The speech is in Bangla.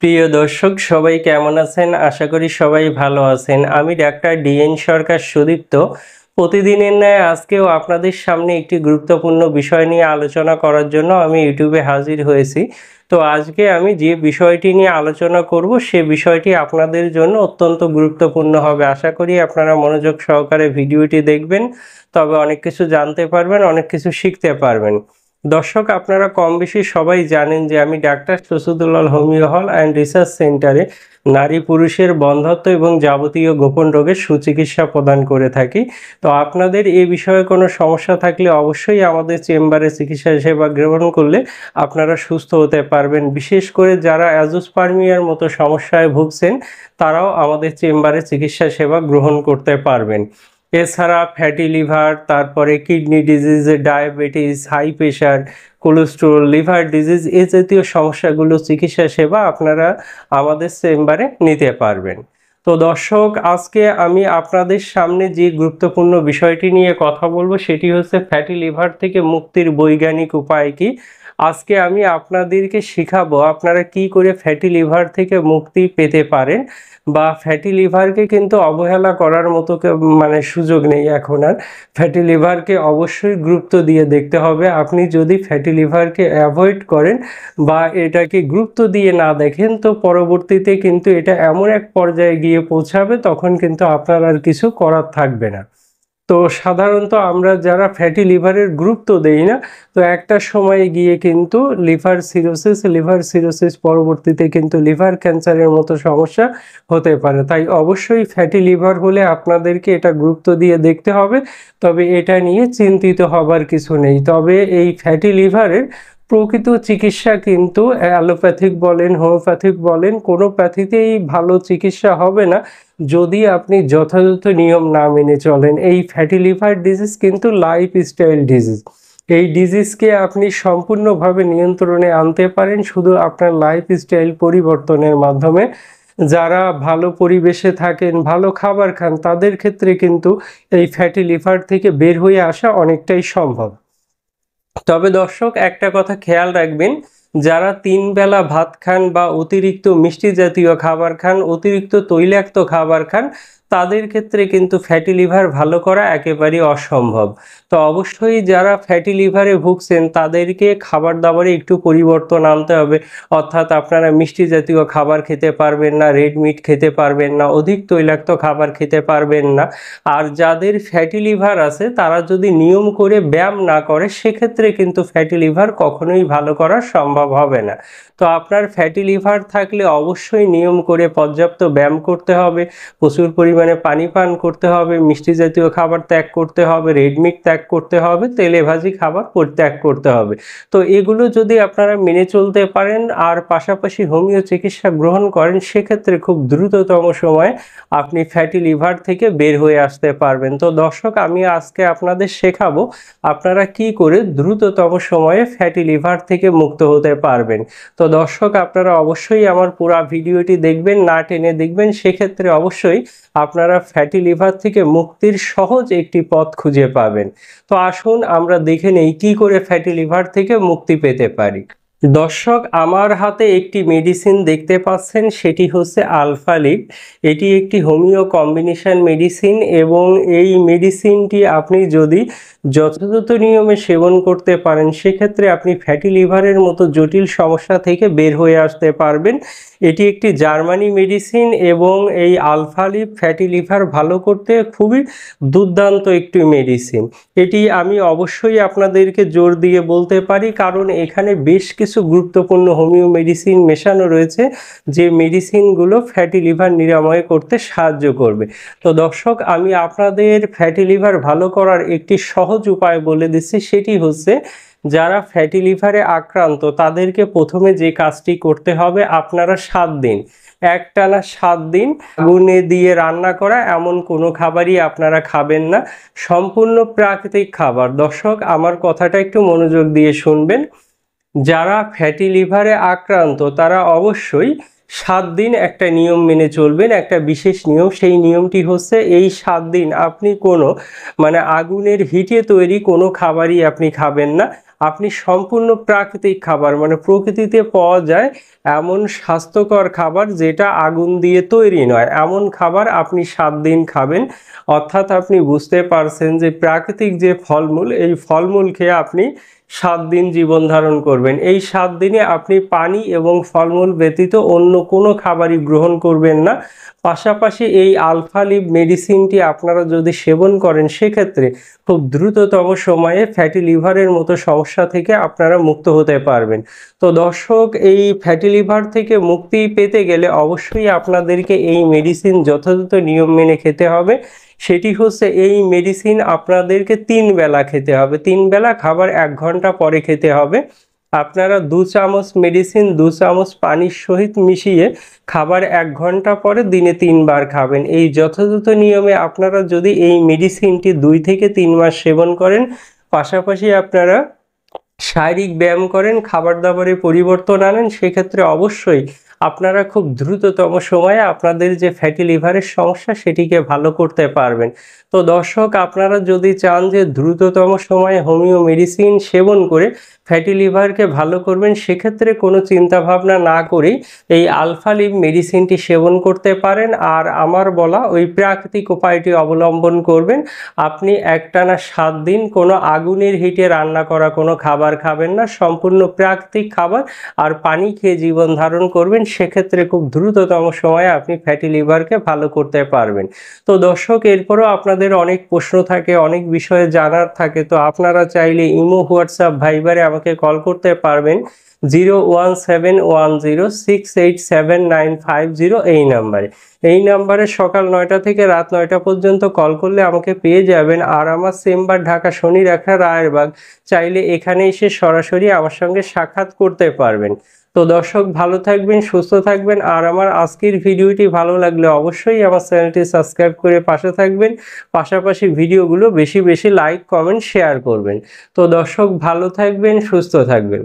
প্রিয় দর্শক সবাই কেমন আছেন? আশা করি সবাই ভালো আছেন। আমি ডাক্তার ডিএন সরকার সুদীপ্ত। প্রতিদিনের ন্যায় আজকেও আপনাদের সামনে একটি গুরুত্বপূর্ণ বিষয় নিয়ে আলোচনা করার জন্য আমি ইউটিউবে হাজির হয়েছি। তো আজকে আমি যে বিষয়টি নিয়ে আলোচনা করব সে বিষয়টি আপনাদের জন্য অত্যন্ত গুরুত্বপূর্ণ হবে। আশা করি আপনারা মনোযোগ সহকারে ভিডিওটি দেখবেন, তবে অনেক কিছু জানতে পারবেন, অনেক কিছু শিখতে পারবেন। দর্শক আপনারা কম বেশি সবাই জানেন যে আমি ডাক্তার শসুদুলাল হোমিও হল অ্যান্ড রিসার্চ সেন্টারে নারী পুরুষের বন্ধ্যত্ব এবং যাবতীয় গোপন রোগের সুচিকিৎসা প্রদান করে থাকি। তো আপনাদের এই বিষয়ে কোনো সমস্যা থাকলে অবশ্যই আমাদের চেম্বারে চিকিৎসা সেবা গ্রহণ করলে আপনারা সুস্থ হতে পারবেন। বিশেষ করে যারা অ্যাজোস্পার্মিয়ার মতো সমস্যায় ভুগছেন তারাও আমাদের চেম্বারে চিকিৎসা সেবা গ্রহণ করতে পারবেন। এছাড়া ফ্যাটি লিভার, তারপরে kidney disease, diabetes, high pressure, cholesterol, liver disease এ জাতীয় সমস্যাগুলো চিকিৎসা সেবা আপনারা আমাদের চেম্বারে নিতে পারবেন। তো দর্শক আজকে আমি আপনাদের সামনে যে গুরুত্বপূর্ণ বিষয়টি নিয়ে কথা বলবো সেটি হচ্ছে ফ্যাটি লিভার থেকে মুক্তির বৈজ্ঞানিক উপায় কি। আজকে আমি আপনাদেরকে শিখাবো আপনারা কি করে ফ্যাটি লিভার থেকে মুক্তি পেতে পারেন, বা ফ্যাটি লিভারকে কিন্তু অবহেলা করার মতো সুযোগ নেই এখন আর। ফ্যাটি লিভারকে অবশ্যই গুরুত্ব দিয়ে দেখতে হবে। আপনি যদি ফ্যাটি লিভারকে অ্যাভয়েড করেন বা এটাকে গুরুত্ব দিয়ে না দেখেন, তো পরবর্তীতে কিন্তু এটা এমন এক পর্যায়ে গিয়ে পৌঁছাবে তখন কিন্তু আপনার আর কিছু করার থাকবে না। তো সাধারণত আমরা যারা ফ্যাটি লিভারের গুরুত্ব দেই না, তো একটা সময়ে গিয়ে কিন্তু লিভার সিরোসিস পরবর্তীতে কিন্তু লিভার ক্যান্সারের মতো সমস্যা হতে পারে। তাই অবশ্যই ফ্যাটি লিভার হলে আপনাদেরকে এটা গুরুত্ব দিয়ে দেখতে হবে, তবে এটা নিয়ে চিন্তিত হবার কিছু নেই। তবে এই ফ্যাটি লিভারের প্রকৃত চিকিৎসা কিন্তু অ্যালোপ্যাথিক বলেন, হোমিওপ্যাথিক বলেন, কোনো প্যাথিতেই ভালো চিকিৎসা হবে না যদি আপনি যথাযথ নিয়ম না মেনে চলেন। এই ফ্যাটি লিভার ডিজিজ কিন্তু লাইফস্টাইল ডিজিজ। এই ডিজিজকে আপনি সম্পূর্ণভাবে নিয়ন্ত্রণে আনতে পারেন শুধু আপনার লাইফস্টাইল পরিবর্তনের মাধ্যমে। যারা ভালো পরিবেশে থাকেন, ভালো খাবার খান, তাদের ক্ষেত্রে কিন্তু এই ফ্যাটি লিভার থেকে বের হয়ে আসা অনেকটাই সম্ভব। তবে দর্শক একটা কথা খেয়াল রাখবেন, যারা 3 বেলা ভাত খান বা অতিরিক্ত মিষ্টি জাতীয় খাবার খান, অতিরিক্ত তৈলাক্ত খাবার খান, তাদের ক্ষেত্রে কিন্তু ফ্যাটি লিভার ভালো করা একেবারেই অসম্ভব। তো অবশ্যই যারা ফ্যাটি লিভারে ভুগছেন তাদেরকে খাবার দাবারে একটু পরিবর্তন আনতে হবে। অর্থাৎ আপনারা মিষ্টি জাতীয় খাবার খেতে পারবেন না, রেড মিট খেতে পারবেন না, অধিক তৈলাক্ত খাবার খেতে পারবেন না। আর যাদের ফ্যাটি লিভার আছে তারা যদি নিয়ম করে ব্যায়াম না করে সেক্ষেত্রে কিন্তু ফ্যাটি লিভার কখনোই ভালো করা সম্ভব হবে না। তো আপনার ফ্যাটি লিভার থাকলে অবশ্যই নিয়ম করে পর্যাপ্ত ব্যায়াম করতে হবে, প্রচুর পরিমাণে পানি পান করতে হবে, মিষ্টি জাতীয় খাবার ত্যাগ করতে হবে, রেড মিট ত্যাগ করতে হবে, তেলে ভাজি খাবার ত্যাগ করতে হবে। তো এগুলো যদি আপনারা মেনে চলতে পারেন আর পাশাপাশি হোমিও চিকিৎসা গ্রহণ করেন সেক্ষেত্রে খুব দ্রুততম সময়ে আপনি ফ্যাটি লিভার থেকে বের হয়ে আসতে পারবেন। তো দর্শক আমি আজকে আপনাদের শেখাবো আপনারা কি করে দ্রুততম সময়ে ফ্যাটি লিভার থেকে মুক্ত হতে পারবেন। তো দর্শক আপনারা অবশ্যই আমার পুরো ভিডিওটি দেখবেন, না টেনে দেখবেন, সেক্ষেত্রে অবশ্যই আপনারা ফ্যাটি লিভার থেকে মুক্তির সহজ একটি পথ খুঁজে পাবেন। তো আসুন আমরা দেখে নেই কি করে ফ্যাটি লিভার থেকে মুক্তি পেতে পারি। দর্শক আমার হাতে একটি মেডিসিন দেখতে পাচ্ছেন, সেটি হচ্ছে আলফালিপ। এটি একটি হোমিও কম্বিনেশন মেডিসিন এবং এই মেডিসিনটি আপনি যদি যথাযথ নিয়মে সেবন করতে পারেন সেক্ষেত্রে আপনি ফ্যাটি লিভারের মতো জটিল সমস্যা থেকে বের হয়ে আসতে পারবেন। এটি একটি জার্মানি মেডিসিন এবং এই আলফালিপ ফ্যাটি লিভার ভালো করতে খুবই দুর্দান্ত একটি মেডিসিন। এটি আমি অবশ্যই আপনাদেরকে জোর দিয়ে বলতে পারি, কারণ এখানে বেশ কিছু গুরুত্বপূর্ণ হোমিও মেডিসিন মেশানো রয়েছে যে মেডিসিনগুলো ফ্যাটি লিভার নিরাময় করতে সাহায্য করবে। তো দর্শক আমি আপনাদের ফ্যাটি লিভার ভালো করার একটি সহজ উপায় বলে দিচ্ছি, সেটি হচ্ছে যারা ফ্যাটি লিভারে আক্রান্ত তাদেরকে প্রথমে যে কাজটি করতে হবে, আপনারা 7 দিন একটানা 7 দিন আগুনে দিয়ে রান্না করা এমন কোনো খাবারই আপনারা খাবেন না, সম্পূর্ণ প্রাকৃতিক খাবার। দর্শক আমার কথাটা একটু মনোযোগ দিয়ে শুনবেন। যারা ফ্যাটি লিভারে আক্রান্ত তারা অবশ্যই 7 দিন একটা নিয়ম মেনে চলবেন, একটা বিশেষ নিয়ম। সেই নিয়মটি হচ্ছে এই 7 দিন আপনি কোনো আগুনের হিটে তৈরি কোনো খাবারই আপনি খাবেন না। আপনি সম্পূর্ণ প্রাকৃতিক খাবার প্রকৃতিতে পাওয়া যায় এমন স্বাস্থ্যকর খাবার যেটা আগুন দিয়ে তৈরি নয়, এমন খাবার আপনি 7 দিন খাবেন। অর্থাৎ আপনি বুঝতে পারছেন যে প্রাকৃতিক যে ফলমূল, এই ফলমূল খেয়ে আপনি 7 দিন জীবন ধারণ করবেন। এই 7 দিনে আপনি পানি এবং ফলমূল ব্যতীত অন্য কোনো খাবারই গ্রহণ করবেন না। পাশাপাশি এই আলফা লিভ মেডিসিনটি আপনারা যদি সেবন করেন সেক্ষেত্রে খুব দ্রুততম সময়ে ফ্যাটি লিভারের মতো সমস্যা থেকে আপনারা মুক্ত হতে পারবেন। তো দর্শক, এই ফ্যাটি লিভার থেকে মুক্তি পেতে গেলে অবশ্যই আপনাদেরকে এই মেডিসিন যথাযথ নিয়ম মেনে খেতে হবে। সেটি হচ্ছে এই মেডিসিন আপনাদেরকে 3 বেলা খেতে হবে। 3 বেলা খাবার 1 ঘন্টা পরে খেতে হবে। আপনারা 2 চামচ মেডিসিন 2 চামচ পানির সহিত মিশিয়ে খাবার 1 ঘন্টা পরে দিনে 3 বার খাবেন। এই যথাযথ নিয়মে আপনারা যদি এই মেডিসিনটি 2 থেকে 3 মাস সেবন করেন, পাশাপাশি আপনারা শারীরিক ব্যায়াম করেন, খাবার দাবারে পরিবর্তন আনেন, সেক্ষেত্রে অবশ্যই আপনারা খুব দ্রুততম সময়ে আপনাদের যে ফ্যাটি লিভারের সমস্যা সেটিকে ভালো করতে পারবেন। তো দর্শক, আপনারা যদি চান যে দ্রুততম সময়ে হোমিও মেডিসিন সেবন করে ফ্যাটি লিভারকে ভালো করবেন, সেক্ষেত্রে কোনো চিন্তাভাবনা না করেই এই আলফা লিভ মেডিসিনটি সেবন করতে পারেন। আর আমার বলা ওই প্রাকৃতিক উপায়টি অবলম্বন করবেন। আপনি একটানা 7 দিন কোনো আগুনের হিটে রান্না করা কোনো খাবার খাবেন না, সম্পূর্ণ প্রাকৃতিক খাবার আর পানি খেয়ে জীবন ধারণ করবেন। সেক্ষেত্রে খুব দ্রুততম সময়ে আপনি ফ্যাটি লিভারকে ভালো করতে পারবেন। তো দর্শক, এরপরও আপনাদের অনেক প্রশ্ন থাকে, অনেক বিষয়ে জানার থাকে। তো আপনারা চাইলে ইমো, হোয়াটসঅ্যাপ, ভাইবারে আমাকে কল করতে পারবেন 01710687950 এই নাম্বারে। এই নাম্বারে সকাল 9টা থেকে রাত 9টা পর্যন্ত কল করলে আমাকে পেয়ে যাবেন। আর আমার চেম্বার ঢাকা শনি রেখা রায়েরবাগ। চাইলে এখানে এসে সরাসরি আমার সঙ্গে সাক্ষাৎ করতে পারবেন। তো দর্শক, ভালো থাকবেন, সুস্থ থাকবেন। আর আমার আজকের ভিডিওটি ভালো লাগলে অবশ্যই আমার চ্যানেলটি সাবস্ক্রাইব করে পাশে থাকবেন। পাশাপাশি ভিডিওগুলো বেশি বেশি লাইক, কমেন্ট, শেয়ার করবেন। তো দর্শক, ভালো থাকবেন, সুস্থ থাকবেন।